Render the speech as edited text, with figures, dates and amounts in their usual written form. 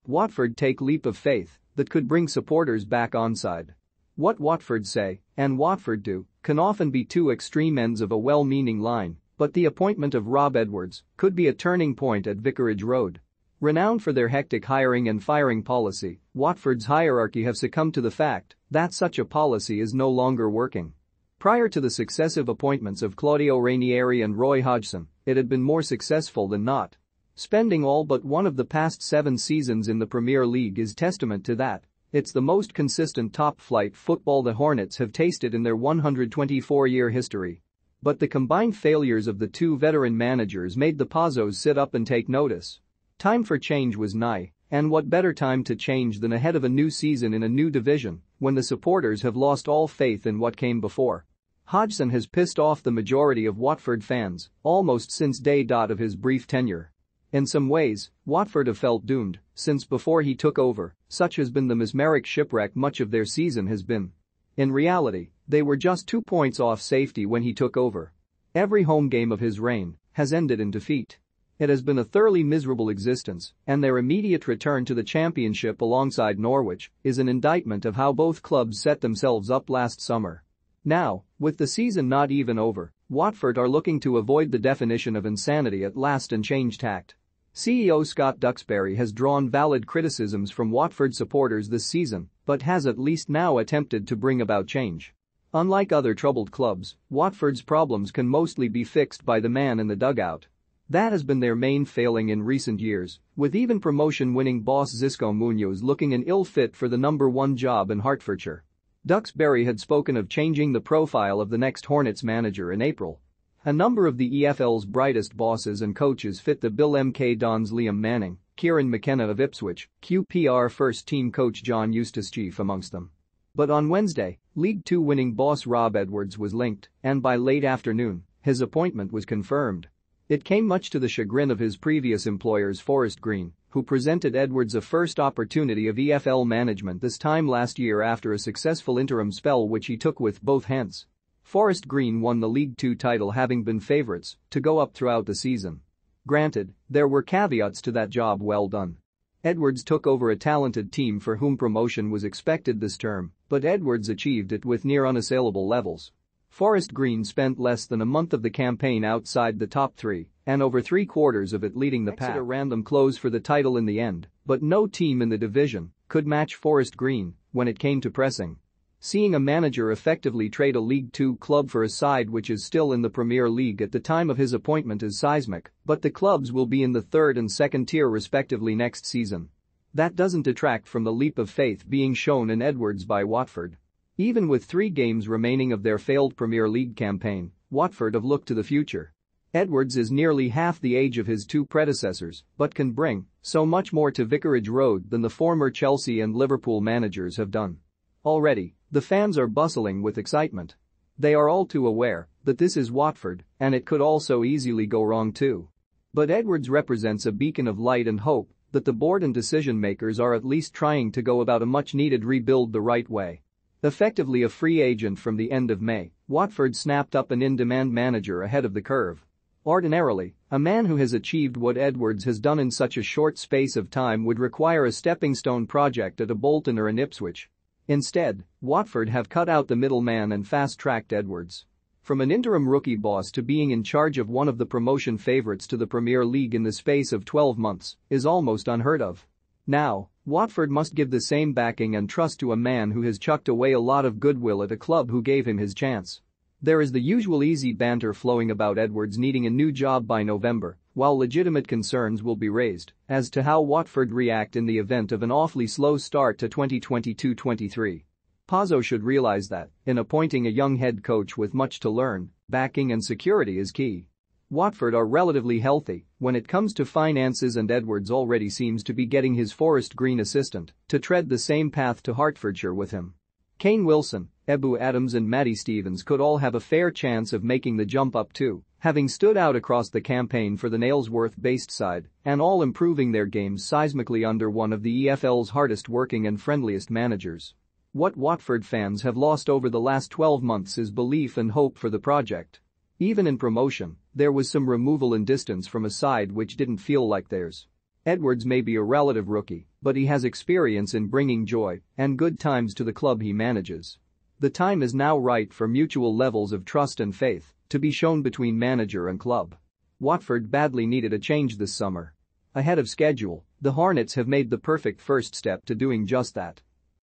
Watford take leap of faith that could bring supporters back onside. What Watford say and Watford do can often be two extreme ends of a well-meaning line, but the appointment of Rob Edwards could be a turning point at Vicarage Road. Renowned for their hectic hiring and firing policy, Watford's hierarchy have succumbed to the fact that such a policy is no longer working. Prior to the successive appointments of Claudio Ranieri and Roy Hodgson, it had been more successful than not. Spending all but one of the past 7 seasons in the Premier League is testament to that. It's the most consistent top-flight football the Hornets have tasted in their 124-year history. But the combined failures of the two veteran managers made the Pazzos sit up and take notice. Time for change was nigh, and what better time to change than ahead of a new season in a new division, when the supporters have lost all faith in what came before. Hodgson has pissed off the majority of Watford fans almost since day dot of his brief tenure. In some ways, Watford have felt doomed since before he took over, such has been the mesmeric shipwreck much of their season has been. In reality, they were just 2 points off safety when he took over. Every home game of his reign has ended in defeat. It has been a thoroughly miserable existence, and their immediate return to the Championship alongside Norwich is an indictment of how both clubs set themselves up last summer. Now, with the season not even over, Watford are looking to avoid the definition of insanity at last and change tact. CEO Scott Duxbury has drawn valid criticisms from Watford supporters this season, but has at least now attempted to bring about change. Unlike other troubled clubs, Watford's problems can mostly be fixed by the man in the dugout. That has been their main failing in recent years, with even promotion-winning boss Xisco Munoz looking an ill fit for the number 1 job in Hertfordshire. Duxbury had spoken of changing the profile of the next Hornets manager in April. A number of the EFL's brightest bosses and coaches fit the Bill MK Dons Liam Manning, Kieran McKenna of Ipswich, QPR first-team coach John Eustace chief amongst them. But on Wednesday, League Two winning boss Rob Edwards was linked, and by late afternoon, his appointment was confirmed. It came much to the chagrin of his previous employers Forest Green, who presented Edwards a first opportunity of EFL management this time last year after a successful interim spell which he took with both hands. Forest Green won the League Two title having been favourites to go up throughout the season. Granted, there were caveats to that job well done. Edwards took over a talented team for whom promotion was expected this term, but Edwards achieved it with near unassailable levels. Forest Green spent less than a month of the campaign outside the top 3, and over 3/4 of it leading the pack. Exeter ran them close for the title in the end, but no team in the division could match Forest Green when it came to pressing. Seeing a manager effectively trade a League Two club for a side which is still in the Premier League at the time of his appointment is seismic, but the clubs will be in the 3rd and 2nd tier respectively next season. That doesn't detract from the leap of faith being shown in Edwards by Watford. Even with 3 games remaining of their failed Premier League campaign, Watford have looked to the future. Edwards is nearly half the age of his 2 predecessors, but can bring so much more to Vicarage Road than the former Chelsea and Liverpool managers have done. Already, the fans are bustling with excitement. They are all too aware that this is Watford, and it could also easily go wrong too. But Edwards represents a beacon of light and hope that the board and decision-makers are at least trying to go about a much-needed rebuild the right way. Effectively a free agent from the end of May, Watford snapped up an in-demand manager ahead of the curve. Ordinarily, a man who has achieved what Edwards has done in such a short space of time would require a stepping-stone project at a Bolton or an Ipswich. Instead, Watford have cut out the middleman and fast-tracked Edwards. From an interim rookie boss to being in charge of one of the promotion favourites to the Premier League in the space of 12 months is almost unheard of. Now, Watford must give the same backing and trust to a man who has chucked away a lot of goodwill at a club who gave him his chance. There is the usual easy banter flowing about Edwards needing a new job by November, while legitimate concerns will be raised as to how Watford react in the event of an awfully slow start to 2022-23. Pazzo should realise that, in appointing a young head coach with much to learn, backing and security is key. Watford are relatively healthy when it comes to finances, and Edwards already seems to be getting his Forest Green assistant to tread the same path to Hertfordshire with him. Kane Wilson, Ebu Adams and Matty Stevens could all have a fair chance of making the jump up too, having stood out across the campaign for the Nailsworth-based side and all improving their games seismically under one of the EFL's hardest working and friendliest managers. What Watford fans have lost over the last 12 months is belief and hope for the project. Even in promotion, there was some removal and distance from a side which didn't feel like theirs. Edwards may be a relative rookie, but he has experience in bringing joy and good times to the club he manages. The time is now right for mutual levels of trust and faith to be shown between manager and club. Watford badly needed a change this summer. Ahead of schedule, the Hornets have made the perfect first step to doing just that.